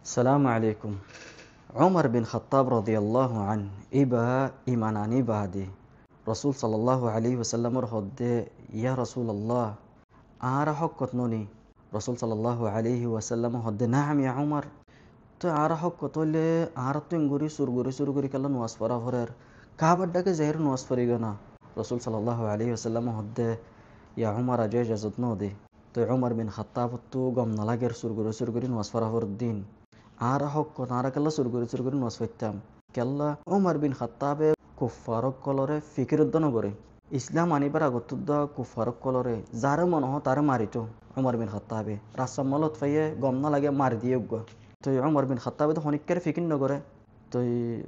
সালামু আলাইকুম। ওমর বিন খাত্তাব রাদিয়াল্লাহু আন ইবা ইমানানি বাদে রসুল সাল্লাল্লাহু আলাইহি ওয়াসাল্লামর হদ্দে ইয়া রাসূলুল্লাহ আর হক্কত ননি রসুল সাল্লাল্লাহু আলাইহি ওয়াসাল্লাম হদ্দে নাম ইয়া ওমর তো আর হক্কত হইলে আর তুই সুরগুরি কালা নোয়াজ পড়া ভরের কাবার ডাকে জেহের নোয়াজ পড়িগ না রসুল সাল্লাল্লাহু আলাইহি ওয়াসাল্লাম হদ্দে ইয়া ওমর আজয় ইজাজত ন দে তো ওমর বিন খাত্তাব তো গম নালাগের সুরগুরি নোয়াজ পড়া ভর দিন আর হক তারা কেল্লা সুরগুরি নস ফেরতাম কেল্লা ওমর বিন খাত্তাবে কুফারক কলরে ফিকিরুদ্দ নগরে ইসলাম আনিবার আগতুদ্দ কুফারক কলরে যারে মনে হয় তারে মারিত ওমর বিন খাত্তাবে রাসাম্মলত ফাইয়ে গম না লাগে মারি দিয়ে উগ্গ তো ওমর বিন খাত্তাবে তো হনিকের ফিকির নগরে তো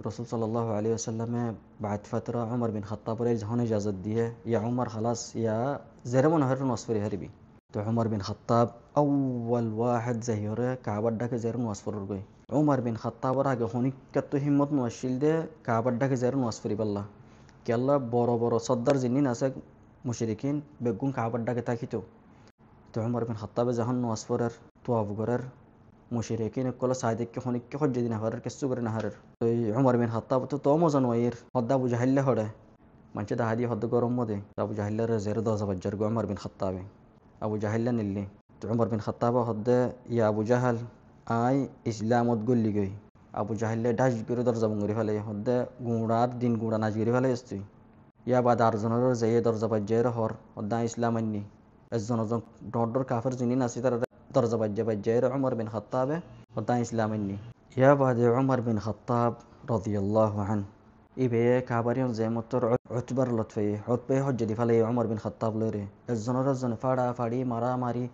রসুল সাল্লাল্লাহু আলাইহি ওয়াসাল্লামে বাদ ফাতরা ওমর বিন খাত্তাবরে যখন ইজাজত দিয়ে ইয়া ওমর খালাস ইয়া জেরে মনে হয় নস ফেরি হারিবি তো ওমর বিন খাত্তাব আউয়াল ওয়াহেদ জাহিরে কাবার ডাকে জের নোয়াজ ফরর গই ওমর বিন খাত্তাবর আগে হনিকাত তো হিম্মত নোয়াশিল দে কাবার ডাকে জের নোয়াজ ফরি পাল্লা কেল্লা বড় বড় সর্দার জিনিন আছে মুশরিকিন বেগুন কাবার ডাকে তাকিত তো ওমর বিন খাত্তাবে যখন নোয়াজ ফরের তো আবগরের মুশরিকিন কল সাইদিককে হনিককে হজ্জে দিন হারের কেসু করে না হারের তো ওমর বিন খাত্তাব তো মজা নয়ের হদ্দা আবু জাহিল্লে হড়ে মানুষে দাহা দিয়ে হদ্দ গরম মদে আবু জাহিল্লার জের দশ বাজ্জার গো ওমর বিন খাত্তাবে আবু জাহিল্লা নিল্লি তো ওমর বিন খাত্তাব হদ্দে ইয়া আবু জাহাল আই ইসলামত গল্লি গই আবু জাহিল্লে ডাস করে দরজা বঙ্গরি ফেলে হদ্দে গুঁড়ার দিন গুঁড়া নাচ গিরি ফেলে আসছি ইয়া বাদ আরজনের যাইয়ে দরজা বাজ্যায়ের হর হদ্দা ইসলাম আননি এজন ডর কাফের যিনি নাচি তার দরজা বাজ্যায়ের ওমর বিন খাত্তাবে হদ্দা ইসলাম আননি ইয়া বাদে ওমর বিন খাত্তাব রাদিয়াল্লাহু আন ইবে কাবারিয়ন যে মতর উতবার লতফে উতবে হজ্জে ফেলে ওমর বিন খাত্তাব লরে এজনে ফাড়া ফাড়ি মারা মারি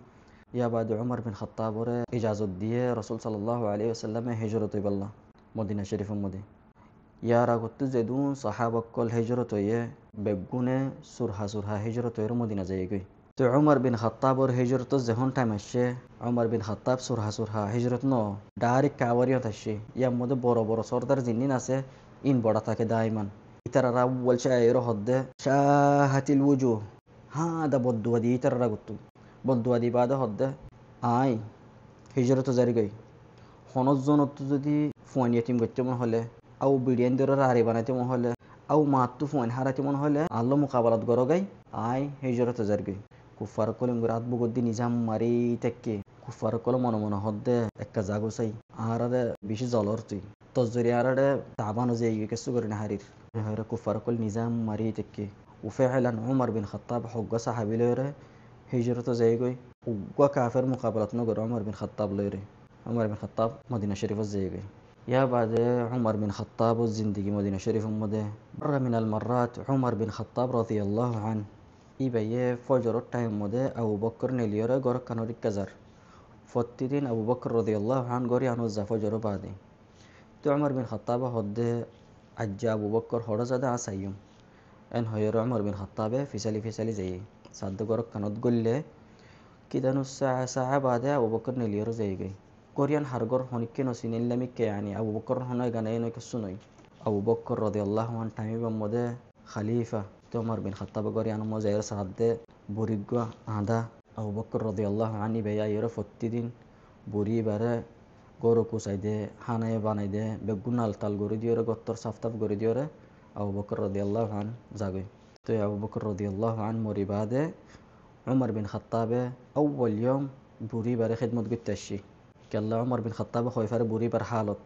ইয়া বাদে ওমর বিন খাত্তাবরে ইজাজত দিয়ে রসুল সাল্লাল্লাহু আলাইহি ওয়াসাল্লামে হিজরত হইবাল্লা মদিনা শরীফের মধ্যে ইয়ার আগত যেদুন সাহাবকল হিজরত হইয়ে বেগুনে সুরহা হিজরত হইয়ের মদিনা যাই গই তো ওমর বিন খাত্তাবর হিজরত যখন টাইম আসছে ওমর বিন খাত্তাব সুরহা হিজরত ন ডাইরেক্ট কাওয়ারিয়ত আসছে ইয়ার মধ্যে বড় বড় সর্দার জিনিন আছে ইন বড়া থাকে দাইমান ইতারা বলছে এর হদ্দে শাহাতিল উজু দা বদুয়া দি ইতারা গুত্তু বদুয়া দি বাদে হদ্দে আই হিজরত জারি গই হনজনত যদি ফোন ইয়েটিম করতে মন হলে আউ বিরিয়ানি দরের হারি বানাইতে মন হলে আউ মাতু ফোন হারাইতে মন হলে আল্লাহ মোকাবালাত গর গাই আই হিজরত জারি গই কুফার কলিম রাত বুগদ্দি নিজাম মারি তেকে কুফার কল মনে হদ্দে একটা জাগো চাই আর বেশি জলর তুই তজরি আর তাবানো যে কিছু করে না হারির কুফার কল নিজাম মারি তেকে উফেলান উমর বিন খাত্তাব হগ্গ সাহাবি লয়রে হিজরত যাই গই উগ্গা কাফের মোকাবেলাত নগর উমর বিন খাত্তাব লয়রে উমর বিন খাত্তাব মদিনা শরীফত যাই গই ইয়া বাদে উমর বিন খাত্তাব জিন্দিগি মদিনা শরীফের মধ্যে মাররা মিনাল মাররাত উমর বিন খাত্তাব রাদিয়াল্লাহু আন ইবাইয়ে ফজরের টাইম মধ্যে আবু বকর নেলিয়রে গর কানরিক কাজার প্রতিদিন আবু বকর রাদিয়াল্লাহু আন গরি আনো যা ফজর বাদে তো উমর বিন খাত্তাব হদ্দে আজ্জা আবু বকর হড়জাদা আসাইয়ুম এন হয়র উমর বিন খাত্তাবে ফিসালি যাই সাদ্দ গর কানত গল্লে কিদানু সাহা বাদে আবু বকর নেলিয়র যাই গই কোরিয়ান হারগর হনিকে নসিনিল্লামিকে আনি আবু বকর হনয় গানে নয় কিছু নয় আবু বকর রাদিয়াল্লাহু আন টাইমের মধ্যে খালিফা তো উমর বিন খাত্তাব গরি আনো মজাইর সাহাদ্দে বরিগ আদা আবু বকর রাদিয়াল্লাহু আনি বেয়া ইয়র প্রতিদিন বরি বারে গরু কুচাই দে হানায় বানাই দে বেগুন আলতাল গড়ি দিয়রে গত্তর সাফতাফ গড়ি দিয়রে আবু বকর রাদিয়াল্লাহু আন জাগে তো আবু বকর রাদিয়াল্লাহু আন মরি বাদে উমর বিন খাত্তাবে আউয়াল ইয়ম বুড়ি বারে খিদমত করতে আসছি কেল্লা উমর বিন খাত্তাবে হইফারে বুড়ি বার হালত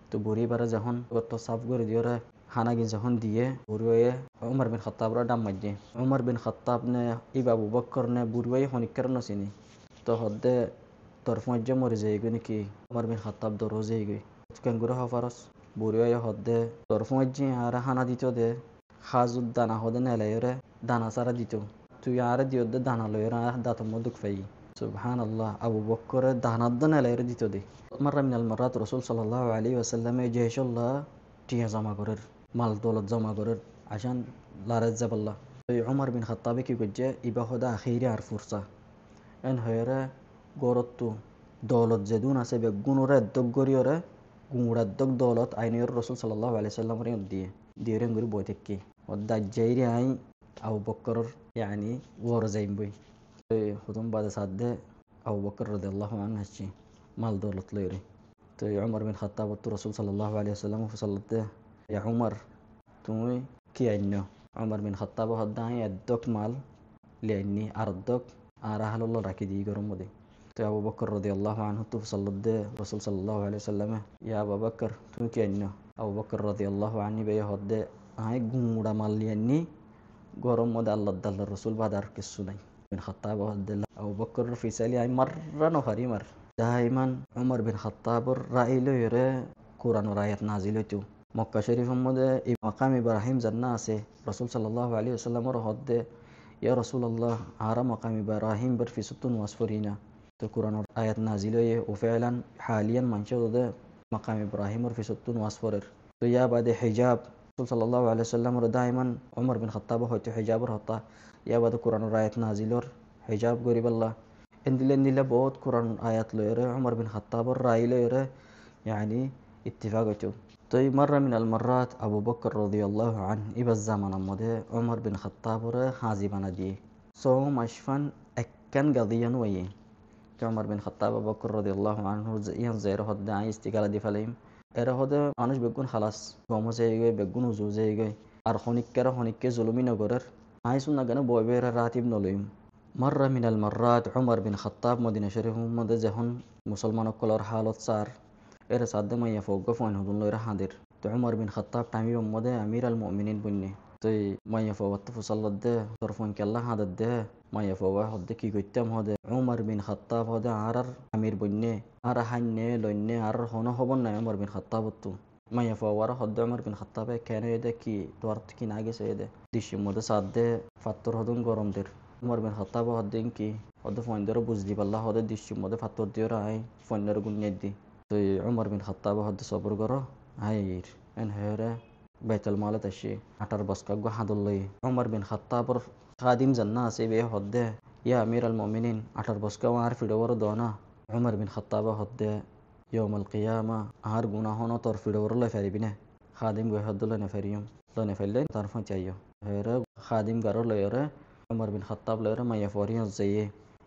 তো বুড়ি বারে যখন গত্ত সাফ করে দিয়রে হানাগি যখন দিয়ে বুড়িয়ে উমর বিন খাত্তাবরা ডাম মারিয়ে উমর বিন খাত্তাব নে ইবা আবু বকর নে বুড়িয়ে হনিকার নচিনি তো হদ্দে তরফমজ্জে মরে যাই গই নাকি উমর বিন খাত্তাব দরও যাই গই কেঙ্গুরে হফারস বুড়িয়ে হদ্দে তরফমজ্জে আর হানা দিত দে খাজুদ দানা হদে নেলাইরে দানা সারা দিত তুই আর দিয়দে দানা লয়ের দাঁতর মধ্যে ফাই সুবহানাল্লাহ আবু বকরের দানাদ্দ নেলাইরে দিত দে মাররা মিনাল মাররাত রাসূল সাল্লাল্লাহু আলাইহি ওয়াসাল্লামে জেহেশাল্লাহ টিয়া জমা করের মাল দৌলত জমা করের আসান লারেজ জাবাল্লাহ তো উমর বিন খাত্তাবে কি করছে ইবা হদা আখিরে আর ফুরসা এন হয়েরে গরত্তু দৌলত যেদুন আছে বেগুনরে এদ্দক গরিয়রে গুঁড়াদ্দক দৌলত আইনিয়র রসুল সাল্লাল্লাহু আলাইহি সাল্লামের দিয়ে রেঙ্গুরি বই থেকে দাজ্জাইরে আই আবু বকর ইয়ানি ওর যাইম বই হুতুম বাদে সাদ্দে আবু বকর রাদিয়াল্লাহু আনহু হাসছি মাল দৌলত লইরে তো উমর বিন খাত্তাব তো রাসূল সাল্লাল্লাহু আলাইহি ওয়াসাল্লাম ফসলতে ইয়া উমর তুমি কি আইন্য উমর বিন খাত্তাব হদ্দাই এদ্দক মাল লিয়াইনি আরদ্দক আর আহলুল্লাহ রাখি দি গরম মধ্যে তো আবু বকর রাদিয়াল্লাহু আনহু তো ফসলতে রাসূল সাল্লাল্লাহু আলাইহি ওয়াসাল্লাম ইয়া আবু বকর তুমি কি আইন্য আবু বকর রাদিয়াল্লাহু আনহু বে হদ্দে আই গুমুড়া মাল লিয়াইনি গরম মধ্যে আল্লাহ রসুল বাদার কিছু নাই বিন খাত্তাব আবু বকর ফিসালি আই মাররা নফারি মার দাইমান উমর বিন খাত্তাবর রাইলো এরে কোরআনের আয়াত নাজিল হইতো মক্কা শরীফের মধ্যে এই মাকাম ইব্রাহিম জান্না আছে রাসূল সাল্লাল্লাহু আলাইহি ওয়াসাল্লামর হদ্দে ইয়া রাসূলুল্লাহ আরা মাকাম ইব্রাহিম বার ফিসুতুন ওয়াসফরিনা তো কোরআনের আয়াত নাজিল হয়ে ও ফেলান হালিয়ান মানছে মাকাম ইব্রাহিমর ফিসুতুন ওয়াসফরের তো ইয়া বাদে হিজাব রাসূল সাল্লাল্লাহু আলাইহি ওয়াসাল্লামর দাইমান উমর বিন খাত্তাব হয়তো হিজাবর হতা ইয়া বাদে কোরআনের আয়াত নাজিলর হিজাব গরিবাল্লাহ এন্দিলে বহুত কোরআন আয়াত লয়রে উমর বিন খাত্তাবর রাই লয়রে يعني اتفاق হইতো তো এই মাররা মিনাল মাররাত আবু বকর রাদিয়াল্লাহু আন ইবাজ জামানার মধ্যে উমর বিন খাত্তাবরে হাজি বানা দিয়ে সো মাশফান এককান গাদিয়ান ওয়ে উমর বিন খাত্তাব আবু বকর রাদিয়াল্লাহু আনহু ইয়ান যায়র হদ্দে আই ইস্তিগালা দি ফেলাইম এরা হদে মানুষ বেগুন খালাস গমো যাইগে বেগুন উজু যাইগে আর হনিককে জুলুমি নগরের আই শুনা গানে বয়বের রাতিব নলইম মাররা মিনাল মাররাত উমর বিন খাত্তাব মদিনা শরীফের মধ্যে যখন মুসলমানসকলের হালত সার এর সাদ্দে মাইয়া ফৌগ ফয়ন হুদুন লইরা হাঁদের তো উমর বিন খাত্তাব টাইমি মধ্যে আমির আল মুমিনিন বন্যে তো মাইয়া ফৌত ফুসাল্লাদ দে তোর ফোন কেল্লা হাঁদের দে মাইয়া ফৌবা হদ্দে কি করতাম হদে উমর বিন খাত্তাব হদে আর আমির বন্যে আর হান্যে লন্যে আর হন হবন নাই উমর বিন খাত্তাব তো মাইয়া ফৌবার হদ্দে উমর বিন খাত্তাবে কেন এদে কি তোর কি না গেছে এদে দিশির মধ্যে সাদ্দে ফাত্তর হদুন গরম দের উমর বিন খাত্তাব হদ্দিন কি হদে ফোন দেরও বুঝদি পাল্লা হদে দিশির মধ্যে ফাত্তর দিয়ে রাই ফোনের গুণিয়ে দি তো উমর বিন খাত্তাব হদ্দে সবর করো হাইর এন হেরে বাইতুল মালে তাসি আটার বস্কা গো হাদুল লই উমর বিন খাত্তাবর খাদিম জান্না আছে বে হদ্দে ইয়া আমির আল মুমিনিন আটার বস্কা আর ফিডোর দনা উমর বিন খাত্তাব হদ্দে ইয়াউমুল কিয়ামা আর গুনাহন তোর ফিডোর লই ফারিবিনে খাদিম গো হদ্দুল না ফারিয়ম তো না ফাইলে তার ফোন চাইও হেরে খাদিম গারো লয়রে উমর বিন খাত্তাব লয়রে মাইয়া ফরিয়ন যাইয়ে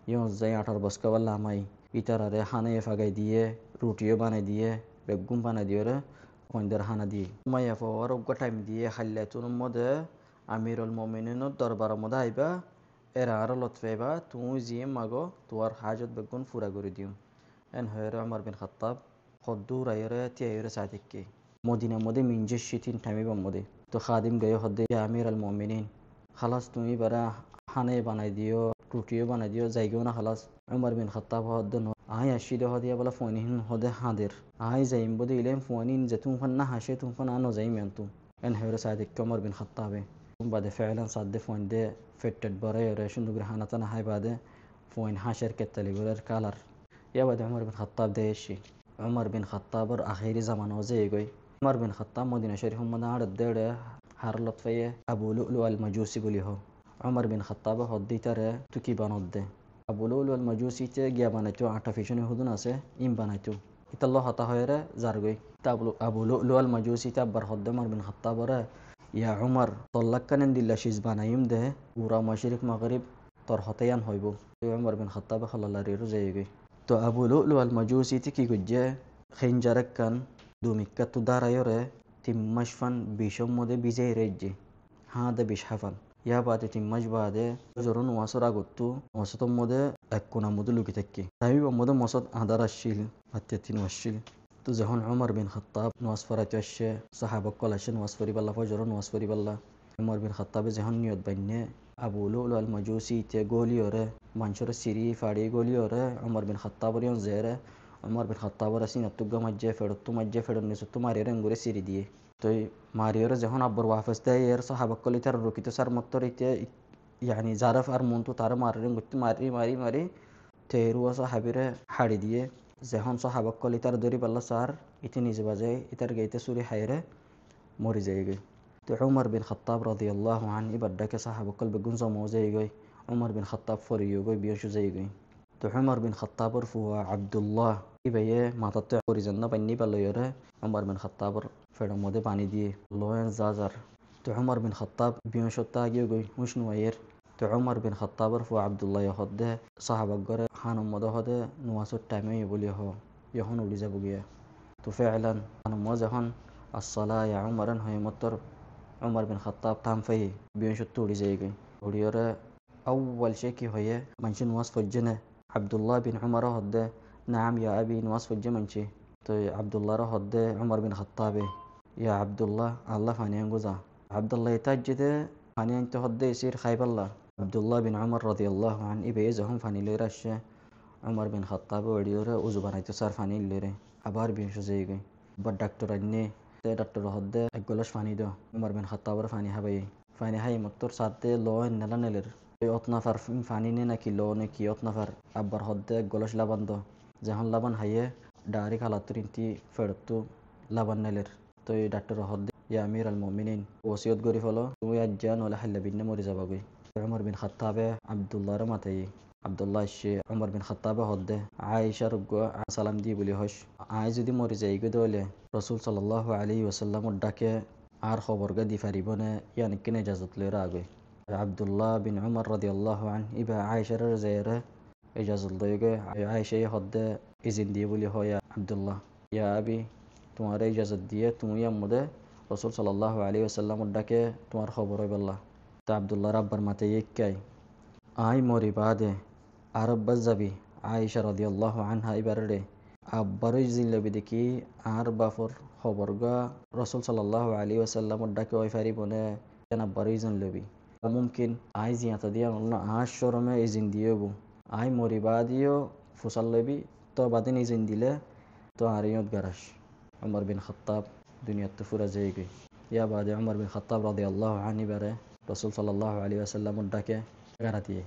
ইয়ন যাই আটার বস্কা ওয়াল্লা মাই ইতারারে হানে ফাগাই দিয়ে রুটিও বানাই দিয়ে বেগুন বানাই দিয়ে রে কইন্দের হানা দিয়ে মাইয়া ফওয়ার অগ্য টাইম দিয়ে হাল্লাতুর মধ্যে আমিরুল মুমিনিনের দরবারের মধ্যে আইবা এরা আর লতফাইবা তুই জিয়ে মাগো তোর হাজত বেগুন ফুরা করে দিও এন হয়ে আমার বিন খাত্তাব হদ্দুর আইরে তিয়াইরে সাদিককে মদিনার মধ্যে মিনজে শীতিন টাইমিবার মধ্যে তো খাদিম গয়ে হদ্দে আমির আল মুমিনিন খালাস তুমি বারা হানে বানাই দিও রুটিও বানাই দিও যাইগেও না খালাস উমর বিন খাত্তাব হদ্দে আই আসি দে হদিয়া বলা ফোনিন হদে হাদের আই যাইম বদে ইলেম ফোনিন যে তুম ফান না হাসে তুম ফান আনো যাইম ইয়ান্তু এন হেরে সাদিক উমর বিন খাত্তাবে বাদে ফেলান সাদে ফোন দে ফেটেড বরে রে সুন্দর হানাতা না হাই বাদে ফোন হাসের কেতালি গুলার কালার ইয়া বাদে উমর বিন খাত্তাব দে এসি উমর বিন খাত্তাবর আখিরি জামানো যে এগই উমর বিন খাত্তাব মদিনা শরীফ মধ্যে আর দেড়ে হার লতফাইয়ে আবু লুলু আল মাজুসি বলি হো উমর বিন খাত্তাব হদ্দিতারে তুকি বানদ দে আবু লুলু আল মাজুসিতে গিয়া বানাইতো আর্টিফিশিয়াল হুদুন আছে ইম বানাইতো ইতাল্লো হতা হয়ে যারগই তাবলু আবু লুলু আল মাজুসিতে আব্বার হদ্দে উমর বিন খাত্তাবরে ইয়া উমর তল্লাক্কানেন দিল্লা শিজ বানাইম দে উরা মাশরিক মাগরিব তোর হতায়ান হইব উমর বিন খাত্তাব খালালারিরও যাইগই তো আবু লুলু আল মাজুসিতে কি গজ্জে খেঞ্জারেক কান দুমিক্কা তো দাঁড়ায়রে তিম্মাশফান বিষম মধ্যে বিজয় রেজ্জে হাঁ দে বিষ হাফান ইয়া বাদে তিম্মাশ বাদে জরুন ওয়াসর আগত্তু ওয়াসতর মধ্যে এক কোনার মধ্যে লুকি থাকি তাই মধ্যে মসদ আদার আসছিল আত্যাতিন আসছিল তো যখন উমর বিন খাত্তাব নোয়াজ ফরাইতে আসছে সাহাবক কল আসে নোয়াজ ফরিবাল্লা ফজর নোয়াজ ফরিবাল্লা উমর বিন খাত্তাবে যখন নিয়ত বান্যে আবু লুলু আল মাজুসি তে গলিয়রে মানুষের সিঁড়ি ফাড়ি গলিয়রে উমর বিন খাত্তাবর জেরে উমর বিন খাত্তাবর আসিন তুগ্গা মাজ্জে ফেরত নিচু মারিয়ে রেঙ্গুরে সিঁড়ি দিয়ে তো মারিয়রে যখন আব্বর ওয়াফেস দেয় এর সাহাবক কলি তার রকিত সার মত্তর ইতে ইয়ানি জারফ আর মন্তু তার মারি মারি মারি মারি তেরুয়া সাহাবিরে হাড়ি দিয়ে যখন সাহাবক কলি তার দড়ি পাল্লা সার ইতি নিজে বাজে ইতার গেইতে চুরি হাইরে মরি যায় গই তো উমর বিন খাত্তাব রাদিয়াল্লাহু আন ইবার ডাকে সাহাবক কল বেগুন জমো যায় গই উমর বিন খাত্তাব ফরিও গই বিয়সু যায় গই তো উমর বিন খাত্তাবর ফুয়া আব্দুল্লাহ ইবাইয়ে মাথাতে পরিজন্য পান্নি পালয়রে উমর বিন খাত্তাবর ফেড়ের মধ্যে পানি দিয়ে লোয়েন জাজার তো উমর বিন খাত্তাব বিয়সত্তা আগিয়ে গই হুসনুয়াইয়ের তো উমর বিন খাত্তাবর ফুয়া আব্দুল্লাহ হদ্দে সাহাবাক গরে হানুম মদ হদে নোয়াজর টাইমে বলি হ ইহন উড়ি যাব গিয়া তো ফেলান যখন আসসালা ইয়া উমারান হয়ে মতর উমর বিন খাত্তাব থাম ফাই বিয়ন সত্তু উড়ি যাই গই উড়িয়রে আউ্বাল সে কি হয়ে মানুষ নওয়াজ ফজ্জনে আবদুল্লাহ বিন উমর হদ্দে নাম ইয়া আবি নওয়াজ ফজ্জে মানছি তো আবদুল্লাহর হদ্দে উমর বিন খাত্তাবে ইয়া আবদুল্লাহ আল্লাহ ফানিয়ান গুজা আবদুল্লাহ ইতাজ্জিদে ফানিয়ান তো হদ্দে ইসির খাইবাল্লা আবদুল্লাহ বিন উমর রাদিয়াল্লাহু আন ইবে যখন ফানি লইরা আসে উমর বিন খাত্তাবে ওড়িয়রে উজু বানাইতো সার ফানি লইরে আবার বিয়ন যাই গই আবার ডাক্তার আন্নে ডাক্তার হদ্দে এক গলাস ফানি দাও উমর বিন খাত্তাবের ফানি হাবাই ফানি হাই মত্তর সাথে লো নেলা নেলের ওই অতনাফার ফানি নে নাকি লো নে কি অতনাফার আব্বার হদ্দে এক গলাস লাবান দো যখন লাবান হাইয়ে ডারি খালাতুর ইন্তি ফেরতু লাবান নেলের তো এই ডাক্তার হদ্দে ইয়া আমির আল মুমিনিন ওসিয়ত গরি ফলো তুমি আজ জান ওলা হাল্লা বিন্নে মরে যাবাগই উমর বিন খাত্তাবে আবদুল্লাহর মাথায় আবদুল্লাহ সে উমর বিন খাত্তাবে হদ্দে আয়েশার সালাম দি বলি হস আয় যদি মরে যাই গো দলে রসুল সাল্লাল্লাহু আলাইহি ওয়াসাল্লামর ডাকে আর খবরকে দি ফারিবনে ইয়ানিকিনে ইজাজত লইরা আগে আবদুল্লাহ বিন উমর রাদিয়াল্লাহু আন ইবা আয়েশার জায়রে ইজাজত লইগে আয়েশাই হদ্দে ইজিন দিয়ে বলি হয় আবদুল্লাহ ইয়া আবি তোমার ইজাজত দিয়ে তুমি আম্মদে রসুল সাল্লাল্লাহু আলাইহি ওয়াসাল্লামর ডাকে তোমার খবর হইবাল্লা তা আবদুল্লাহ রাব্বার মাতে ইক্কাই আই মরি বাদে আরব্বাস যাবি আয়েশা রাদিয়াল্লাহু আনহা ইবারে আব্বারই জিল্লাবি দেখি আর বাফর খবরগা রসুল সাল্লাল্লাহু আলাইহি ওয়াসাল্লামর ডাকে ওই ফারি বনে কেন আব্বারই জানলবি মুমকিন আই জিয়াতা দিয়া অন্য আশ শরমে এই জিন দিয়েবো আই মরিবা দিও ফুসাল লবি তো বাদিন এই জিন দিলে তো আর ইয়ত গারাস উমর বিন খাত্তাব দুনিয়াত তো ফুরা যাই গই ইয়া বাদে উমর বিন খাত্তাব রাদিয়াল্লাহু আনহু বারে রসুল সাল্লাল্লাহু আলাইহি ওয়াসাল্লামর ডাকে গারাতিয়ে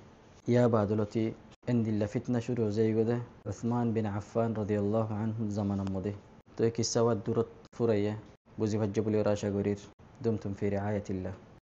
ইয়া বাদলতি এন্দিল্লা ফিতনা শুরু হয়ে যাই গদে উসমান বিন আফফান রাদিয়াল্লাহু আনহু জামানার মধ্যে তো এই কিসসাওয়াত দূরত ফুরাইয়া বুঝি ভাজ্য বলে আশা করির দুমতুম ফি রিআয়াতিল্লাহ